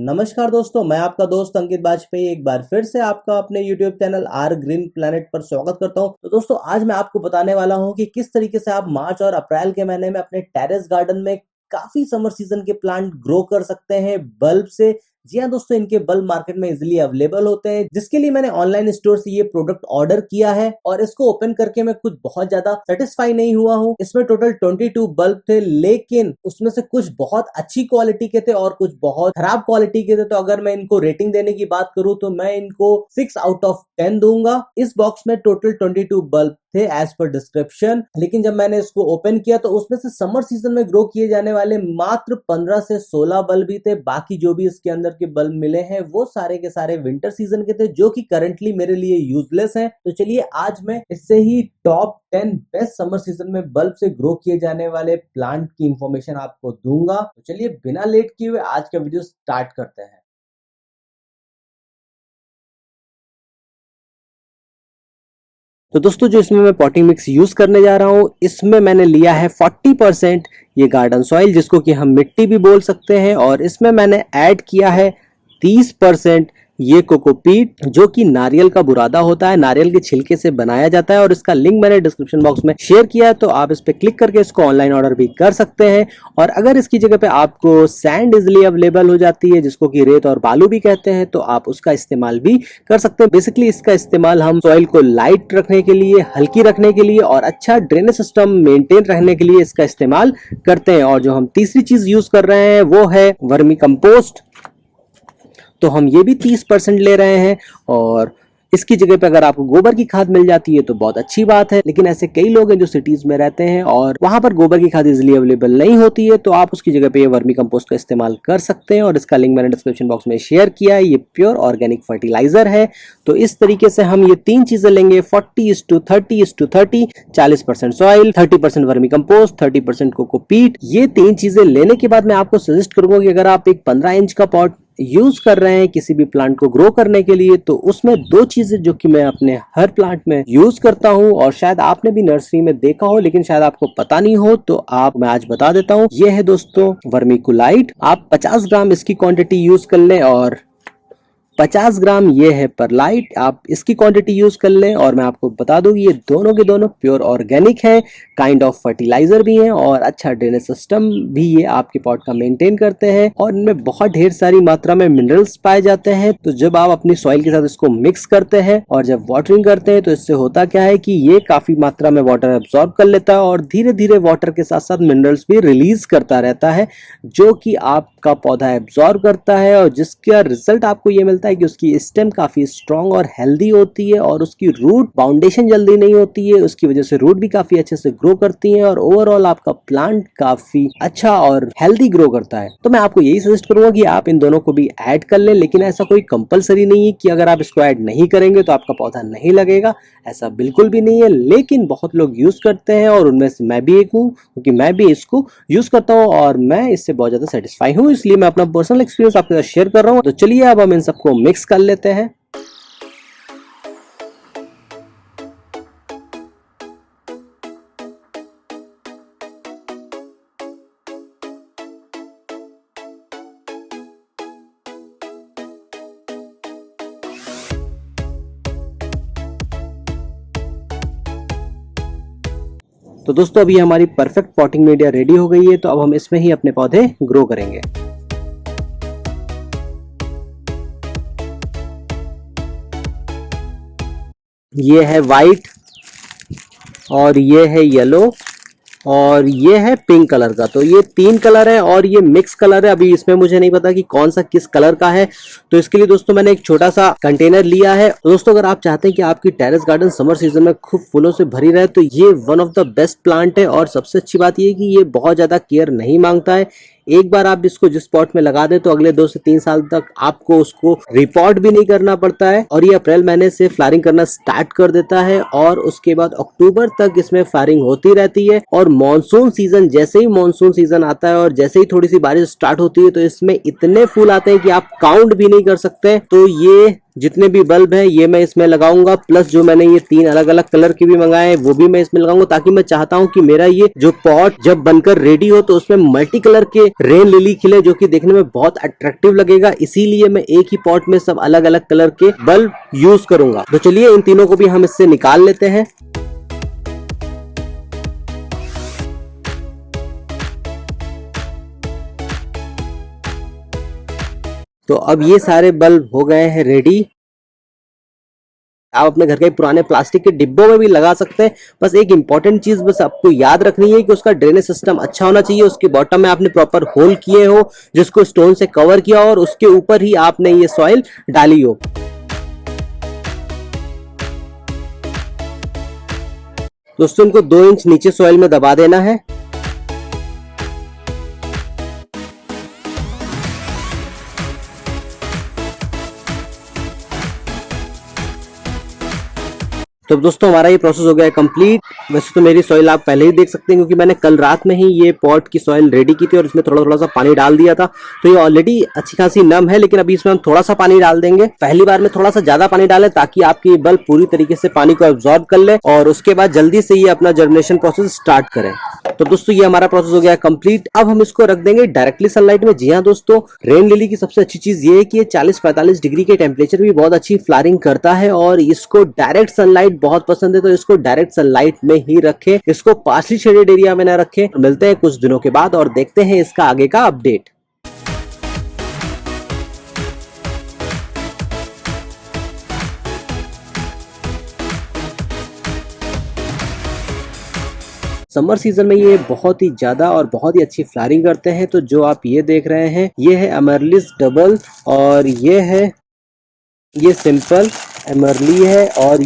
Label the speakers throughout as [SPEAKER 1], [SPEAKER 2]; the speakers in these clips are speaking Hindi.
[SPEAKER 1] नमस्कार दोस्तों, मैं आपका दोस्त अंकित बाजपेयी एक बार फिर से आपका अपने YouTube channel are green planet पर स्वागत करता हूं। तो दोस्तों आज मैं आपको बताने वाला हूं कि किस तरीके से आप मार्च और अप्रैल के महीने में अपने टेरेस गार्डन में काफी समर सीजन के प्लांट ग्रो कर सकते हैं बल्ब से। जी हाँ दोस्तों, इनके बल्ब मार्केट में इजीली अवेलेबल होते हैं, जिसके लिए मैंने ऑनलाइन स्टोर से ये प्रोडक्ट ऑर्डर किया है और इसको ओपन करके मैं कुछ बहुत ज्यादा सेटिस्फाई नहीं हुआ हूँ। इसमें टोटल 22 बल्ब थे, लेकिन उसमें से कुछ बहुत अच्छी क्वालिटी के थे और कुछ बहुत खराब क्वालिटी के थे। तो अगर मैं इनको रेटिंग देने की बात करूँ तो मैं इनको 6 आउट ऑफ 10 दूंगा। इस बॉक्स में टोटल 22 बल्ब थे एज पर डिस्क्रिप्शन, लेकिन जब मैंने इसको ओपन किया तो उसमें से समर सीजन में ग्रो किए जाने वाले मात्र 15 से 16 बल्ब ही थे। बाकी जो भी इसके अंदर के बल्ब मिले हैं वो सारे के सारे विंटर सीजन के थे, जो कि करंटली मेरे लिए यूजलेस हैं। तो चलिए आज मैं इससे ही टॉप 10 बेस्ट समर सीजन में बल्ब से ग्रो किए जाने वाले प्लांट की इंफॉर्मेशन आपको दूंगा। तो चलिए बिना लेट किए हुए आज का वीडियो स्टार्ट करते हैं। तो दोस्तों जो इसमें मैं पॉटिंग मिक्स यूज करने जा रहा हूँ, इसमें मैंने लिया है 40% ये गार्डन सॉइल, जिसको कि हम मिट्टी भी बोल सकते हैं, और इसमें मैंने ऐड किया है 30% ये कोकोपीट, जो कि नारियल का बुरादा होता है, नारियल के छिलके से बनाया जाता है, और इसका लिंक मैंने डिस्क्रिप्शन बॉक्स में शेयर किया है। तो आप इस पे क्लिक करके इसको ऑनलाइन ऑर्डर भी कर सकते हैं। और अगर इसकी जगह पे आपको सैंड इजिली अवेलेबल हो जाती है, जिसको कि रेत और बालू भी कहते हैं, तो आप उसका इस्तेमाल भी कर सकते हैं। बेसिकली इसका इस्तेमाल हम सॉइल को लाइट रखने के लिए, हल्की रखने के लिए और अच्छा ड्रेनेज सिस्टम मेंटेन रखने के लिए इसका इस्तेमाल करते हैं। और जो हम तीसरी चीज यूज कर रहे हैं वो है वर्मी कंपोस्ट। तो हम ये भी 30% ले रहे हैं, और इसकी जगह पे अगर आपको गोबर की खाद मिल जाती है तो बहुत अच्छी बात है। लेकिन ऐसे कई लोग हैं जो सिटीज में रहते हैं और वहां पर गोबर की खाद इजीली अवेलेबल नहीं होती है, तो आप उसकी जगह पे ये वर्मी कंपोस्ट का इस्तेमाल कर सकते हैं, और इसका लिंक मैंने डिस्क्रिप्शन बॉक्स में शेयर किया है। ये प्योर ऑर्गेनिक फर्टिलाइजर है। तो इस तरीके से हम ये तीन चीजें लेंगे, 40:30:30, 40% सॉइल, 30% वर्मी कंपोस्ट, 30% कोकोपीट। ये तीन चीजें लेने के बाद मैं आपको सजेस्ट करूंगा कि अगर आप एक 15 इंच का पॉट यूज कर रहे हैं किसी भी प्लांट को ग्रो करने के लिए, तो उसमें दो चीजें जो कि मैं अपने हर प्लांट में यूज करता हूं, और शायद आपने भी नर्सरी में देखा हो लेकिन शायद आपको पता नहीं हो, तो मैं आज बता देता हूं। ये है दोस्तों वर्मीकुलाइट। आप 50 ग्राम इसकी क्वांटिटी यूज कर लें, और 50 ग्राम ये है परलाइट, आप इसकी क्वांटिटी यूज कर लें। और मैं आपको बता दूं ये दोनों के दोनों प्योर ऑर्गेनिक है, काइंड ऑफ फर्टिलाइजर भी हैं, और अच्छा ड्रेनेज सिस्टम भी ये आपके पॉट का मेंटेन करते हैं, और इनमें बहुत ढेर सारी मात्रा में मिनरल्स पाए जाते हैं। तो जब आप अपनी सॉइल के साथ इसको मिक्स करते हैं और जब वाटरिंग करते हैं, तो इससे होता क्या है कि ये काफी मात्रा में वाटर एब्जॉर्ब कर लेता है, और धीरे धीरे वाटर के साथ साथ मिनरल्स भी रिलीज करता रहता है, जो कि आपका पौधा एब्जॉर्ब करता है, और जिसका रिजल्ट आपको ये मिलता है कि उसकी स्टेम काफी स्ट्रॉन्ग और हेल्दी होती है, और उसकी रूट बाउंडेशन जल्दी नहीं होती है, उसकी वजह से रूट भी काफी अच्छे से ग्रो करती है, और ओवरऑल आपका प्लांट काफी अच्छा और हेल्दी ग्रो करता है। तो मैं आपको यही सजेस्ट करूंगा कि आप इन दोनों को भी ऐड कर लें, लेकिन ऐसा कोई कंपलसरी नहीं है कि अगर आप इसको ऐड नहीं करेंगे तो आपका पौधा नहीं लगेगा, ऐसा बिल्कुल भी नहीं है। लेकिन बहुत लोग यूज करते हैं, और उनमें से मैं भी एक हूँ, क्योंकि मैं भी इसको यूज करता हूँ और मैं इससे बहुत ज्यादा सेटिस्फाई हूँ, इसलिए मैं अपना पर्सनल एक्सपीरियंस आपके साथ शेयर कर रहा हूँ। तो चलिए अब हम इन सबको मिक्स कर लेते हैं। तो दोस्तों अभी हमारी परफेक्ट पॉटिंग मीडिया रेडी हो गई है, तो अब हम इसमें ही अपने पौधे ग्रो करेंगे। ये है वाइट, और ये है येलो, और ये है पिंक कलर का। तो ये तीन कलर है, और ये मिक्स कलर है। अभी इसमें मुझे नहीं पता कि कौन सा किस कलर का है, तो इसके लिए दोस्तों मैंने एक छोटा सा कंटेनर लिया है। तो दोस्तों अगर आप चाहते हैं कि आपकी टेरेस गार्डन समर सीजन में खूब फूलों से भरी रहे, तो ये one of the best plant है। और सबसे अच्छी बात ये है कि ये बहुत ज्यादा केयर नहीं मांगता है। एक बार आप इसको जिस पॉट में लगा दें तो अगले 2 से 3 साल तक आपको उसको रिपोर्ट भी नहीं करना पड़ता है, और ये अप्रैल महीने से फ्लावरिंग करना स्टार्ट कर देता है, और उसके बाद अक्टूबर तक इसमें फ्लावरिंग होती रहती है। और मॉनसून सीजन, जैसे ही मॉनसून सीजन आता है और जैसे ही थोड़ी सी बारिश स्टार्ट होती है, तो इसमें इतने फूल आते हैं कि आप काउंट भी नहीं कर सकते। तो ये जितने भी बल्ब हैं ये मैं इसमें लगाऊंगा, प्लस जो मैंने ये 3 अलग अलग कलर के भी मंगाए हैं वो भी मैं इसमें लगाऊंगा, ताकि मैं चाहता हूं कि मेरा ये जो पॉट जब बनकर रेडी हो तो उसमें मल्टी कलर के रेन लिली खिले, जो कि देखने में बहुत अट्रैक्टिव लगेगा। इसीलिए मैं एक ही पॉट में सब अलग अलग कलर के बल्ब यूज करूंगा। तो चलिए इन तीनों को भी हम इससे निकाल लेते हैं। तो अब ये सारे बल्ब हो गए हैं रेडी। आप अपने घर के पुराने प्लास्टिक के डिब्बों में भी लगा सकते हैं। बस एक इंपॉर्टेंट चीज बस आपको याद रखनी है कि उसका ड्रेनेज सिस्टम अच्छा होना चाहिए। उसके बॉटम में आपने प्रॉपर होल किए हो, जिसको स्टोन से कवर किया हो, और उसके ऊपर ही आपने ये सॉइल डाली हो। दोस्तों इनको 2 इंच नीचे सॉइल में दबा देना है। तो दोस्तों हमारा ये प्रोसेस हो गया है कंप्लीट। वैसे तो मेरी सॉइल आप पहले ही देख सकते हैं, क्योंकि मैंने कल रात में ही ये पॉट की सॉइल रेडी की थी और इसमें थोड़ा थोड़ा सा पानी डाल दिया था। तो ये ऑलरेडी अच्छी खासी नम है, लेकिन अभी इसमें हम थोड़ा सा पानी डाल देंगे। पहली बार में थोड़ा सा ज्यादा पानी डालें ताकि आपकी बल्ब पूरी तरीके से पानी को एब्जॉर्ब कर ले और उसके बाद जल्दी से ये अपना जर्मिनेशन प्रोसेस स्टार्ट करें। तो दोस्तों ये हमारा प्रोसेस हो गया कंप्लीट। अब हम इसको रख देंगे डायरेक्टली सनलाइट में। जी हाँ दोस्तों, रेन लिली की सबसे अच्छी चीज ये है कि ये 40-45 डिग्री के टेम्परेचर भी बहुत अच्छी फ्लावरिंग करता है, और इसको डायरेक्ट सनलाइट बहुत पसंद है। तो इसको डायरेक्ट सनलाइट में ही रखें, इसको पार्शली शेडेड एरिया में ना रखें। मिलते हैं कुछ दिनों के बाद और देखते हैं इसका आगे का अपडेट। समर सीजन में ये बहुत ही ज्यादा और बहुत ही अच्छी फ्लावरिंग करते हैं। तो जो आप ये देख रहे हैं ये है अमरलिस डबल, और ये सिंपल एमरली है, और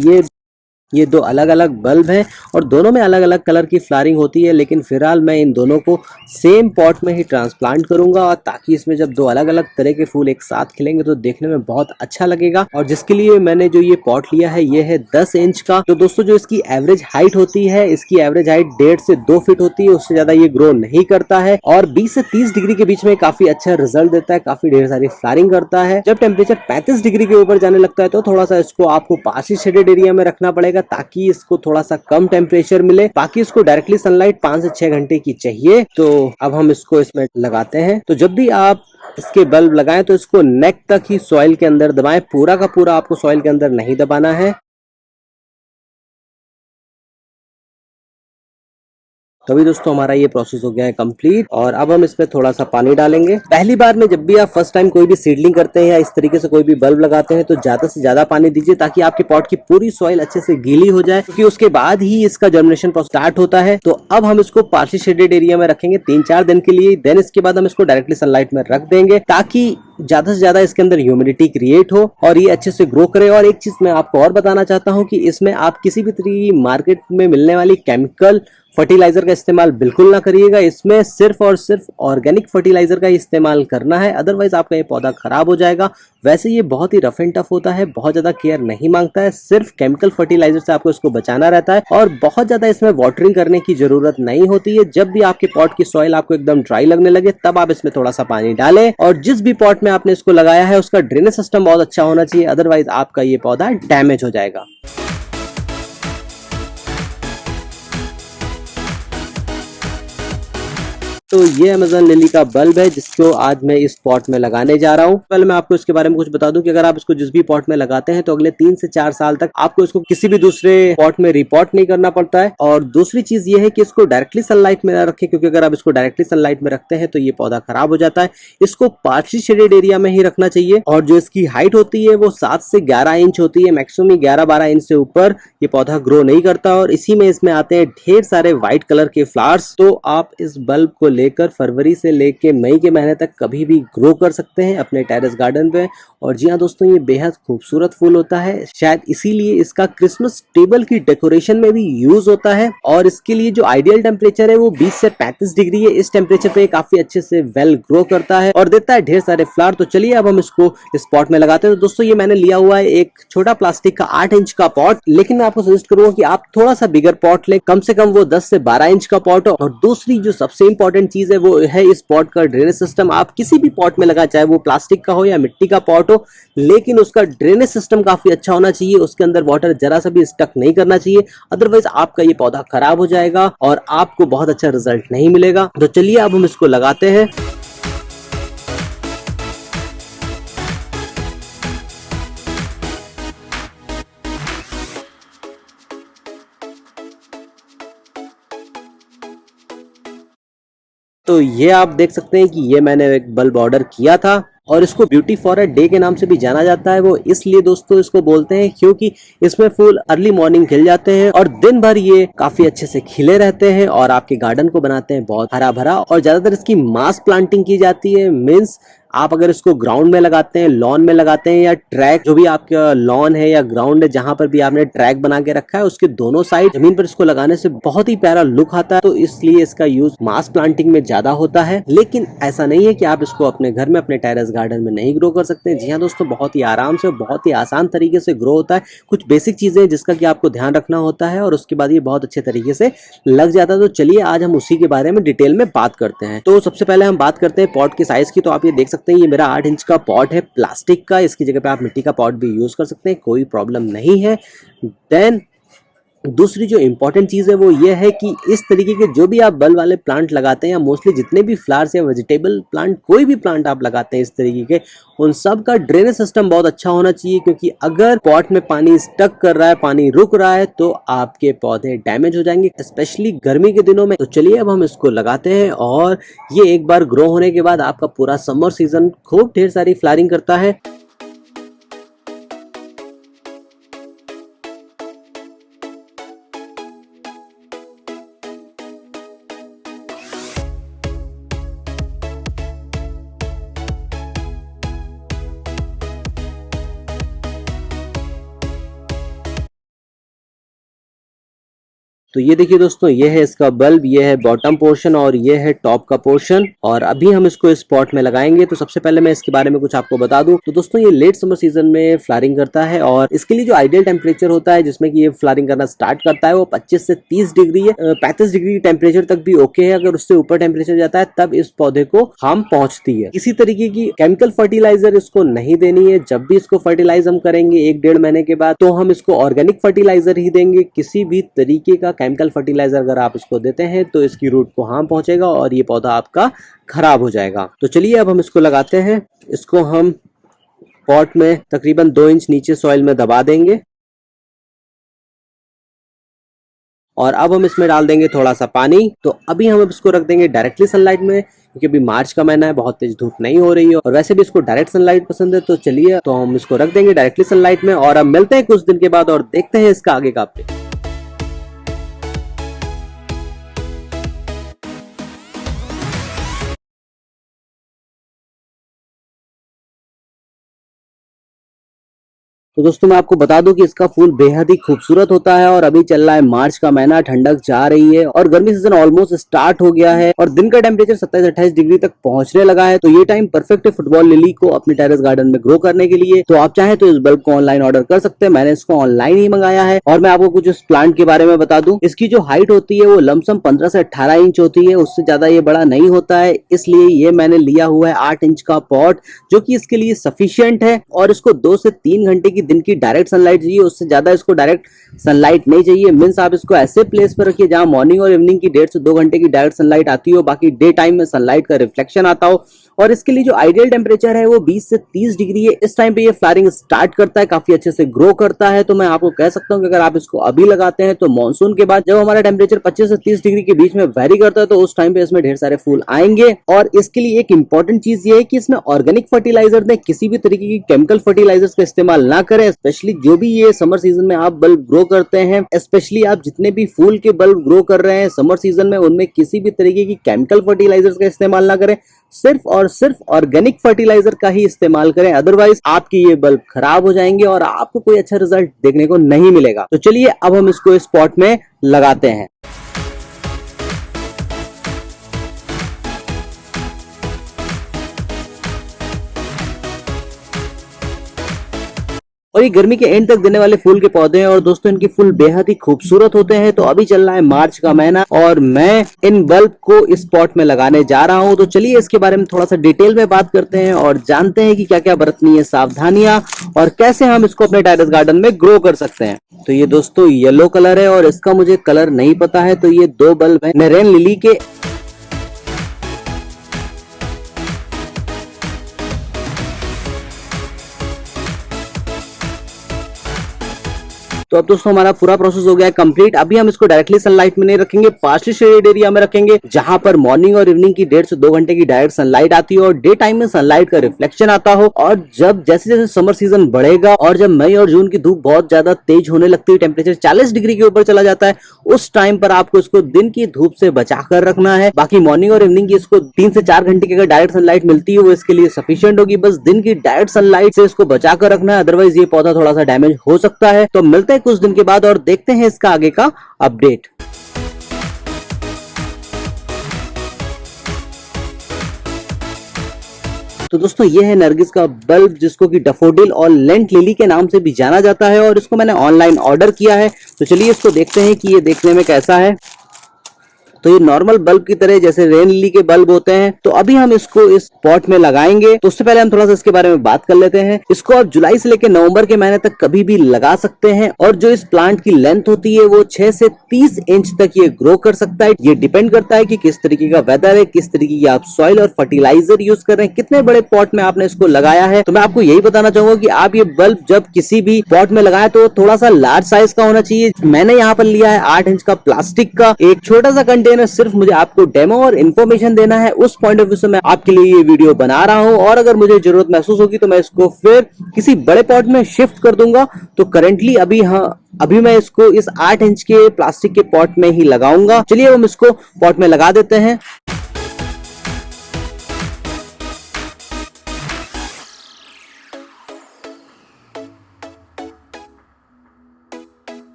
[SPEAKER 1] ये 2 अलग अलग बल्ब हैं और दोनों में अलग अलग कलर की फ्लावरिंग होती है। लेकिन फिलहाल मैं इन दोनों को सेम पॉट में ही ट्रांसप्लांट करूंगा, और ताकि इसमें जब 2 अलग अलग तरह के फूल एक साथ खिलेंगे तो देखने में बहुत अच्छा लगेगा। और जिसके लिए मैंने जो ये पॉट लिया है ये है 10 इंच का। तो दोस्तों जो इसकी एवरेज हाइट होती है, इसकी एवरेज हाइट 1.5 से 2 फीट होती है, उससे ज्यादा ये ग्रो नहीं करता है, और 20 से 30 डिग्री के बीच में काफी अच्छा रिजल्ट देता है, काफी ढेर सारी फ्लावरिंग करता है। जब टेम्परेचर 35 डिग्री के ऊपर जाने लगता है तो थोड़ा सा इसको आपको पार्शली शेडेड एरिया में रखना पड़ेगा, ताकि इसको थोड़ा सा कम टेम्परेचर मिले। बाकी इसको डायरेक्टली सनलाइट 5 से 6 घंटे की चाहिए। तो अब हम इसको इसमें लगाते हैं। तो जब भी आप इसके बल्ब लगाएं तो इसको नेक तक ही सॉइल के अंदर दबाएं, पूरा का पूरा आपको सॉइल के अंदर नहीं दबाना है। तभी दोस्तों हमारा ये प्रोसेस हो गया है कंप्लीट, और अब हम इसमें थोड़ा सा पानी डालेंगे। पहली बार में जब भी आप फर्स्ट टाइम कोई भी सीडलिंग करते हैं या इस तरीके से कोई भी बल्ब लगाते हैं तो ज्यादा से ज्यादा पानी दीजिए, ताकि आपके पॉट की पूरी सॉइल अच्छे से गीली हो जाए, क्योंकि उसके बाद ही इसका जर्मिनेशन प्रोसेस स्टार्ट होता है। तो अब हम इसको पार्शली शेडेड एरिया में रखेंगे 3-4 दिन के लिए। देन इसके बाद हम इसको डायरेक्टली सनलाइट में रख देंगे, ताकि ज्यादा से ज्यादा इसके अंदर ह्यूमिडिटी क्रिएट हो और ये अच्छे से ग्रो करे। और एक चीज मैं आपको और बताना चाहता हूँ कि इसमें आप किसी भी तरीके की मार्केट में मिलने वाली केमिकल फर्टिलाइजर का इस्तेमाल बिल्कुल ना करिएगा। इसमें सिर्फ और सिर्फ ऑर्गेनिक फर्टिलाइजर का इस्तेमाल करना है, अदरवाइज आपका ये पौधा खराब हो जाएगा। वैसे ये बहुत ही रफ एंड टफ होता है, बहुत ज्यादा केयर नहीं मांगता है, सिर्फ केमिकल फर्टिलाइजर से आपको इसको बचाना रहता है, और बहुत ज्यादा इसमें वाटरिंग करने की जरूरत नहीं होती है। जब भी आपके पॉट की सॉइल आपको एकदम ड्राई लगने लगे तब आप इसमें थोड़ा सा पानी डालें, और जिस भी पॉट में आपने इसको लगाया है उसका ड्रेनेज सिस्टम बहुत अच्छा होना चाहिए, अदरवाइज आपका ये पौधा डैमेज हो जाएगा। तो ये अमेज़न लिली का बल्ब है जिसको आज मैं इस पॉट में लगाने जा रहा हूँ। पहले मैं आपको इसके बारे में कुछ बता दूं कि अगर आप इसको जिस भी पॉट में लगाते हैं तो अगले 3 से 4 साल तक आपको इसको किसी भी दूसरे पॉट में रिपोर्ट नहीं करना पड़ता है। और दूसरी चीज ये है कि इसको डायरेक्टली सनलाइट में ना रखें, क्योंकि अगर आप इसको डायरेक्टली सनलाइट में रखते हैं तो ये पौधा खराब हो जाता है। इसको पार्शली शेडेड एरिया में ही रखना चाहिए, और जो इसकी हाइट होती है वो 7 से 11 इंच होती है, मैक्सिमम 11-12 इंच से ऊपर ये पौधा ग्रो नहीं करता। और इसी में इसमें आते हैं ढेर सारे व्हाइट कलर के फ्लावर्स। तो आप इस बल्ब को लेकर फरवरी से लेके मई के महीने तक कभी भी ग्रो कर सकते हैं अपने टेरेस गार्डन पे। और जी हाँ दोस्तों, ये बेहद खूबसूरत फूल होता है, शायद इसीलिए इसका क्रिसमस टेबल की डेकोरेशन में भी यूज होता है। और इसके लिए जो आइडियल टेम्परेचर है वो 20 से 35 डिग्री है। इस टेम्परेचर पे काफी अच्छे से वेल ग्रो करता है और देता है ढेर सारे फ्लावर। तो चलिए अब हम इसको इस पॉट में लगाते हैं। तो दोस्तों ये मैंने लिया हुआ है एक छोटा प्लास्टिक का 8 इंच का पॉट, लेकिन मैं आपको सजेस्ट करूंगा कि आप थोड़ा सा बिगर पॉट लें, कम से कम वो 10 से 12 इंच का पॉट हो। और दूसरी जो सबसे इंपॉर्टेंट चीज है वो है इस पॉट का ड्रेनेज सिस्टम। आप किसी भी पॉट में लगा, चाहे वो प्लास्टिक का हो या मिट्टी का पॉट हो, तो, लेकिन उसका ड्रेनेज सिस्टम काफी अच्छा होना चाहिए, उसके अंदर वाटर जरा सा भी स्टक नहीं करना चाहिए, अदरवाइज आपका ये पौधा खराब हो जाएगा और आपको बहुत अच्छा रिजल्ट नहीं मिलेगा। तो चलिए अब हम इसको लगाते हैं। तो ये आप देख सकते हैं कि ये मैंने एक बल्ब ऑर्डर किया था और इसको ब्यूटी फॉर अ डे के नाम से भी जाना जाता है। वो इसलिए दोस्तों इसको बोलते हैं क्योंकि इसमें फूल अर्ली मॉर्निंग खिल जाते हैं और दिन भर ये काफी अच्छे से खिले रहते हैं और आपके गार्डन को बनाते हैं बहुत हरा भरा। और ज्यादातर इसकी मास प्लांटिंग की जाती है, मीन्स आप अगर इसको ग्राउंड में लगाते हैं, लॉन में लगाते हैं या ट्रैक, जो भी आपका लॉन है या ग्राउंड है जहां पर भी आपने ट्रैक बना के रखा है, उसके दोनों साइड जमीन पर इसको लगाने से बहुत ही प्यारा लुक आता है। तो इसलिए इसका यूज मास प्लांटिंग में ज्यादा होता है। लेकिन ऐसा नहीं है कि आप इसको अपने घर में, अपने टेरेस गार्डन में नहीं ग्रो कर सकते। जी हाँ दोस्तों, बहुत ही आराम से, बहुत ही आसान तरीके से ग्रो होता है। कुछ बेसिक चीजें जिसका कि आपको ध्यान रखना होता है और उसके बाद ये बहुत अच्छे तरीके से लग जाता है। तो चलिए आज हम उसी के बारे में डिटेल में बात करते हैं। तो सबसे पहले हम बात करते हैं पॉट की साइज की। तो आप ये देख सकते हैं ये मेरा 8 इंच का पॉट है प्लास्टिक का। इसकी जगह पे आप मिट्टी का पॉट भी यूज कर सकते हैं, कोई प्रॉब्लम नहीं है। देन दूसरी जो इंपॉर्टेंट चीज है वो ये है कि इस तरीके के जो भी आप बल्ब वाले प्लांट लगाते हैं या मोस्टली जितने भी फ्लावर्स या वेजिटेबल प्लांट, कोई भी प्लांट आप लगाते हैं इस तरीके के, उन सब का ड्रेनेज सिस्टम बहुत अच्छा होना चाहिए। क्योंकि अगर पॉट में पानी स्टक कर रहा है, पानी रुक रहा है, तो आपके पौधे डैमेज हो जाएंगे, स्पेशली गर्मी के दिनों में। तो चलिए अब हम इसको लगाते हैं और ये एक बार ग्रो होने के बाद आपका पूरा समर सीजन खूब ढेर सारी फ्लावरिंग करता है। तो ये देखिए दोस्तों, ये है इसका बल्ब, ये है बॉटम पोर्शन और ये है टॉप का पोर्शन। और अभी हम इसको इस पॉट में लगाएंगे। तो सबसे पहले मैं इसके बारे में कुछ आपको बता दूं। तो दोस्तों ये लेट समर सीजन में फ्लावरिंग करता है और इसके लिए जो आइडियल टेम्परेचर होता है जिसमें कि ये फ्लावरिंग करना स्टार्ट करता है वो 25 से 30 डिग्री है। 35 डिग्री टेम्परेचर तक भी ओके है। अगर उससे ऊपर टेम्परेचर जाता है तब इस पौधे को हार्म पहुंचती है। किसी तरीके की केमिकल फर्टिलाइजर इसको नहीं देनी है। जब भी इसको फर्टिलाइज हम करेंगे 1-1.5 महीने के बाद, तो हम इसको ऑर्गेनिक फर्टिलाइजर ही देंगे। किसी भी तरीके का केमिकल फर्टिलाइजर अगर आप इसको देते हैं तो इसकी रूट को हार्म पहुंचेगा और ये पौधा आपका खराब हो जाएगा। तो चलिए अब हम इसको लगाते हैं। इसको हम पॉट में तकरीबन 2 इंच नीचे सॉइल में दबा देंगे और अब हम इसमें डाल देंगे थोड़ा सा पानी। तो अभी हम इसको रख देंगे डायरेक्टली सनलाइट में, क्योंकि अभी मार्च का महीना है, बहुत तेज धूप नहीं हो रही है और वैसे भी इसको डायरेक्ट सनलाइट पसंद है। तो चलिए तो हम इसको रख देंगे डायरेक्टली सनलाइट में और अब मिलते हैं कुछ दिन के बाद और देखते हैं इसका आगे का अपडेट। तो दोस्तों मैं आपको बता दूं कि इसका फूल बेहद ही खूबसूरत होता है और अभी चल रहा है मार्च का महीना, ठंडक जा रही है और गर्मी सीजन ऑलमोस्ट स्टार्ट हो गया है और दिन का टेम्परेचर 27-28 डिग्री तक पहुंचने लगा है। तो ये टाइम परफेक्ट है फुटबॉल लिली को अपने टेरेस गार्डन में ग्रो करने के लिए। तो आप चाहें तो इस बल्ब को ऑनलाइन ऑर्डर कर सकते हैं। मैंने इसको ऑनलाइन ही मंगाया है। और मैं आपको कुछ इस प्लांट के बारे में बता दूं, इसकी जो हाइट होती है वो लमसम 15 से 18 इंच होती है, उससे ज्यादा ये बड़ा नहीं होता है। इसलिए ये मैंने लिया हुआ है 8 इंच का पॉट, जो कि इसके लिए सफिशियंट है। और इसको 2 से 3 घंटे की दिन की डायरेक्ट सनलाइट चाहिए, उससे ज्यादा इसको डायरेक्ट सनलाइट नहीं चाहिए। मींस आप इसको ऐसे प्लेस पर रखिए जहां मॉर्निंग और इवनिंग की 1.5 से 2 घंटे की डायरेक्ट सनलाइट आती हो, बाकी डे टाइम में सनलाइट का रिफ्लेक्शन आता हो। और इसके लिए जो आइडियल टेम्परेचर है वो 20 से 30 डिग्री है। इस टाइम पे ये फ्लावरिंग स्टार्ट करता है, काफी अच्छे से ग्रो करता है। तो मैं आपको कह सकता हूँ कि अगर आप इसको अभी लगाते हैं तो मानसून के बाद जब हमारा टेम्परेचर 25 से 30 डिग्री के बीच में वेरी करता है तो उस टाइम पे इसमें ढेर सारे फूल आएंगे। और इसके लिए एक इंपॉर्टेंट चीज ये है कि इसमें ऑर्गेनिक फर्टिलाइजर दें, किसी भी तरीके की केमिकल फर्टिलाइजर्स का इस्तेमाल ना करें। स्पेशली जो भी ये समर सीजन में आप बल्ब ग्रो करते हैं, स्पेशली आप जितने भी फूल के बल्ब ग्रो कर रहे हैं समर सीजन में, उनमें किसी भी तरीके की केमिकल फर्टिलाइजर्स का इस्तेमाल ना करें। सिर्फ और सिर्फ ऑर्गेनिक फर्टिलाइजर का ही इस्तेमाल करें, अदरवाइज आपकी ये बल्ब खराब हो जाएंगे और आपको कोई अच्छा रिजल्ट देखने को नहीं मिलेगा। तो चलिए अब हम इसको इस पॉट में लगाते हैं। और ये गर्मी के एंड तक देने वाले फूल के पौधे हैं और दोस्तों इनके फूल बेहद ही खूबसूरत होते हैं। तो अभी चल रहा है मार्च का महीना और मैं इन बल्ब को इस पॉट में लगाने जा रहा हूं। तो चलिए इसके बारे में थोड़ा सा डिटेल में बात करते हैं और जानते हैं कि क्या क्या बरतनी है सावधानियां और कैसे हम इसको अपने टेरेस गार्डन में ग्रो कर सकते हैं। तो ये दोस्तों येलो कलर है और इसका मुझे कलर नहीं पता है। तो ये 2 बल्ब है नरेन लिली के। तो अब दोस्तों हमारा पूरा प्रोसेस हो गया है कंप्लीट। अभी हम इसको डायरेक्टली सनलाइट में नहीं रखेंगे, पार्शली शेडेड एरिया में रखेंगे जहां पर मॉर्निंग और इवनिंग की 1.5 से 2 घंटे की डायरेक्ट सनलाइट आती हो और डे टाइम में सनलाइट का रिफ्लेक्शन आता हो। और जब जैसे जैसे समर सीजन बढ़ेगा और जब मई और जून की धूप बहुत ज्यादा तेज होने लगती है, टेम्परेचर 40 डिग्री के ऊपर चला जाता है, उस टाइम पर आपको इसको दिन की धूप से बचा कर रखना है। बाकी मॉर्निंग और इवनिंग की इसको 3 से 4 घंटे की अगर डायरेक्ट सनलाइट मिलती है वो इसके लिए सफिशिएंट होगी। बस दिन की डायरेक्ट सनलाइट से इसको बचा कर रखना है, अदरवाइज ये पौधा थोड़ा सा डैमेज हो सकता है। तो मिलते हैं कुछ दिन के बाद और देखते हैं इसका आगे का अपडेट। तो दोस्तों ये है नरगिस का बल्ब जिसको कि डैफोडिल और लेंट लिली के नाम से भी जाना जाता है और इसको मैंने ऑनलाइन ऑर्डर किया है। तो चलिए इसको देखते हैं कि ये देखने में कैसा है। तो ये नॉर्मल बल्ब की तरह जैसे रेन लिली के बल्ब होते हैं। तो अभी हम इसको इस पॉट में लगाएंगे। तो उससे पहले हम थोड़ा सा इसके बारे में बात कर लेते हैं। इसको आप जुलाई से लेकर नवंबर के महीने तक कभी भी लगा सकते हैं और जो इस प्लांट की लेंथ होती है वो 6 से 30 इंच तक ये ग्रो कर सकता है। ये डिपेंड करता है कि किस तरीके का वेदर है, किस तरीके की आप सॉइल और फर्टिलाइजर यूज कर रहे हैं, कितने बड़े पॉट में आपने इसको लगाया है। तो मैं आपको यही बताना चाहूंगा कि आप ये बल्ब जब किसी भी पॉट में लगाएं तो थोड़ा सा लार्ज साइज का होना चाहिए। मैंने यहाँ पर लिया है 8 इंच का प्लास्टिक का एक छोटा सा कंटेनर। सिर्फ मुझे आपको डेमो और इन्फॉर्मेशन देना है, उस पॉइंट ऑफ व्यू से मैं आपके लिए ये वीडियो बना रहा हूं। और अगर मुझे जरूरत महसूस होगी तो मैं इसको फिर किसी बड़े पॉट में शिफ्ट कर दूंगा। तो करेंटली अभी मैं इसको इस 8 इंच के प्लास्टिक के पॉट में ही लगाऊंगा। चलिए हम इसको पॉट में लगा देते हैं।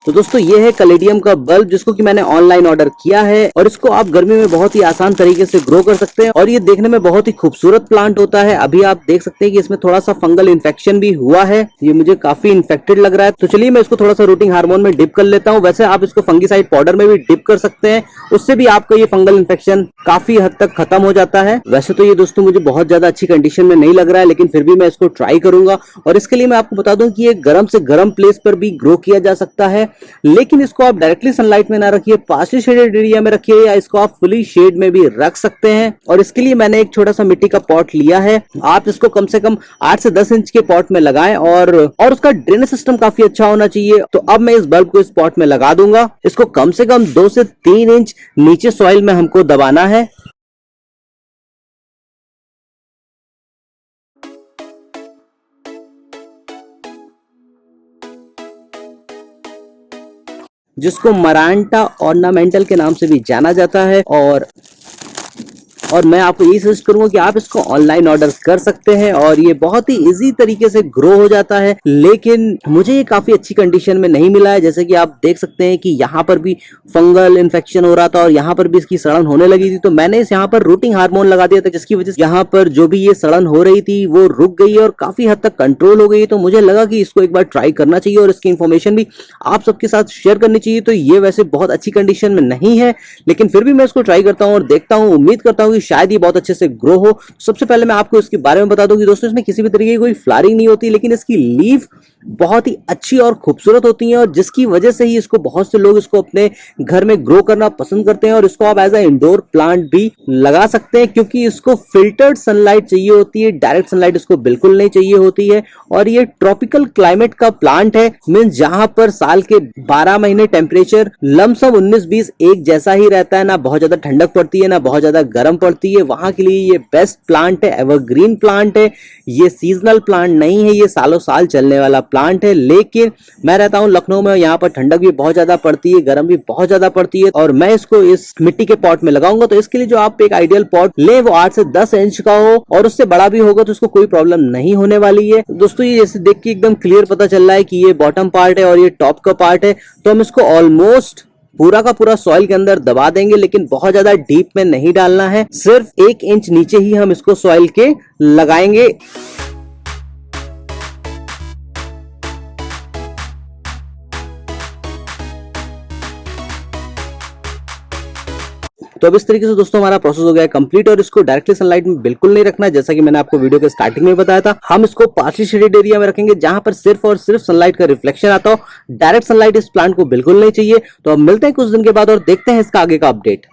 [SPEAKER 1] तो दोस्तों ये है कैलेडियम का बल्ब जिसको कि मैंने ऑनलाइन ऑर्डर किया है और इसको आप गर्मी में बहुत ही आसान तरीके से ग्रो कर सकते हैं और ये देखने में बहुत ही खूबसूरत प्लांट होता है। अभी आप देख सकते हैं कि इसमें थोड़ा सा फंगल इन्फेक्शन भी हुआ है, ये मुझे काफी इन्फेक्टेड लग रहा है। तो चलिए मैं इसको थोड़ा सा रूटिंग हार्मोन में डिप कर लेता हूँ। वैसे आप इसको फंगीसाइड पाउडर में भी डिप कर सकते हैं, उससे भी आपका ये फंगल इन्फेक्शन काफी हद तक खत्म हो जाता है। वैसे तो ये दोस्तों मुझे बहुत ज्यादा अच्छी कंडीशन में नहीं लग रहा है, लेकिन फिर भी मैं इसको ट्राई करूंगा। और इसके लिए मैं आपको बता दूं कि ये गर्म से गर्म प्लेस पर भी ग्रो किया जा सकता है, लेकिन इसको आप डायरेक्टली सनलाइट में ना रखिए, पार्शली शेडेड एरिया में रखिए या इसको आप फुली शेड में भी रख सकते हैं। और इसके लिए मैंने एक छोटा सा मिट्टी का पॉट लिया है। आप इसको कम से कम 8 से 10 इंच के पॉट में लगाएं और उसका ड्रेनेज सिस्टम काफी अच्छा होना चाहिए। तो अब मैं इस बल्ब को इस पॉट में लगा दूंगा। इसको कम से कम 2 से 3 इंच नीचे सॉइल में हमको दबाना है। जिसको मरांटा ऑर्नामेंटल के नाम से भी जाना जाता है। और मैं आपको यही सजेस्ट करूंगा कि आप इसको ऑनलाइन ऑर्डर कर सकते हैं और ये बहुत ही इजी तरीके से ग्रो हो जाता है। लेकिन मुझे ये काफी अच्छी कंडीशन में नहीं मिला है। जैसे कि आप देख सकते हैं कि यहाँ पर भी फंगल इन्फेक्शन हो रहा था और यहाँ पर भी इसकी सड़न होने लगी थी। तो मैंने इस यहाँ पर रूटिंग हार्मोन लगा दिया था, जिसकी वजह से यहाँ पर जो भी ये सड़न हो रही थी वो रुक गई और काफी हद तक कंट्रोल हो गई। तो मुझे लगा कि इसको एक बार ट्राई करना चाहिए और इसकी इन्फॉर्मेशन भी आप सबके साथ शेयर करनी चाहिए। तो ये वैसे बहुत अच्छी कंडीशन में नहीं है, लेकिन फिर भी मैं इसको ट्राई करता हूँ और देखता हूँ, उम्मीद करता हूँ कि शायद ये बहुत अच्छे से ग्रो हो। सबसे पहले मैं आपको इसके बारे में बता दूं कि दोस्तों इसमें किसी भी तरीके की कोई फ्लावरिंग नहीं होती, लेकिन इसकी लीफ बहुत ही अच्छी और खूबसूरत होती हैं और जिसकी वजह से ही इसको बहुत से लोग इसको अपने घर में ग्रो करना पसंद करते हैं। और इसको आप एज अ इंडोर प्लांट भी लगा सकते हैं, क्योंकि इसको फिल्टर्ड सनलाइट चाहिए होती है, डायरेक्ट सनलाइट इसको बिल्कुल नहीं चाहिए होती है। और ये ट्रॉपिकल क्लाइमेट का प्लांट है, मींस जहां पर साल के 12 महीने टेम्परेचर लमसम 19-20 एक जैसा ही रहता है, ना बहुत ज्यादा ठंडक पड़ती है ना बहुत ज्यादा गर्म पड़ती है। वहां के लिए ये बेस्ट प्लांट है, एवरग्रीन प्लांट है। ये सीजनल प्लांट नहीं है, ये सालों साल चलने वाला प्लांट है। लेकिन मैं रहता हूं लखनऊ में, यहाँ पर ठंडक भी बहुत ज्यादा पड़ती है, गर्म भी बहुत ज्यादा पड़ती है और मैं इसको इस मिट्टी के पॉट में लगाऊंगा। तो इसके लिए जो आप एक आइडियल पॉट ले वो 8 से 10 इंच का हो और उससे बड़ा भी होगा तो इसको कोई प्रॉब्लम नहीं होने वाली है। दोस्तों ये जैसे देख के एकदम क्लियर पता चल रहा है कि ये बॉटम पार्ट है और ये टॉप का पार्ट है। तो हम इसको ऑलमोस्ट पूरा का पूरा सॉइल के अंदर दबा देंगे, लेकिन बहुत ज्यादा डीप में नहीं डालना है, सिर्फ 1 इंच नीचे ही हम इसको सॉइल के लगाएंगे। तो अब इस तरीके से दोस्तों हमारा प्रोसेस हो गया है कंप्लीट, और इसको डायरेक्टली सनलाइट में बिल्कुल नहीं रखना है, जैसा कि मैंने आपको वीडियो के स्टार्टिंग में बताया था। हम इसको पार्शली शेडेड एरिया में रखेंगे जहां पर सिर्फ और सिर्फ सनलाइट का रिफ्लेक्शन आता हो। डायरेक्ट सनलाइट इस प्लांट को बिल्कुल नहीं चाहिए। तो अब मिलते हैं कुछ दिन के बाद और देखते हैं इसका आगे का अपडेट।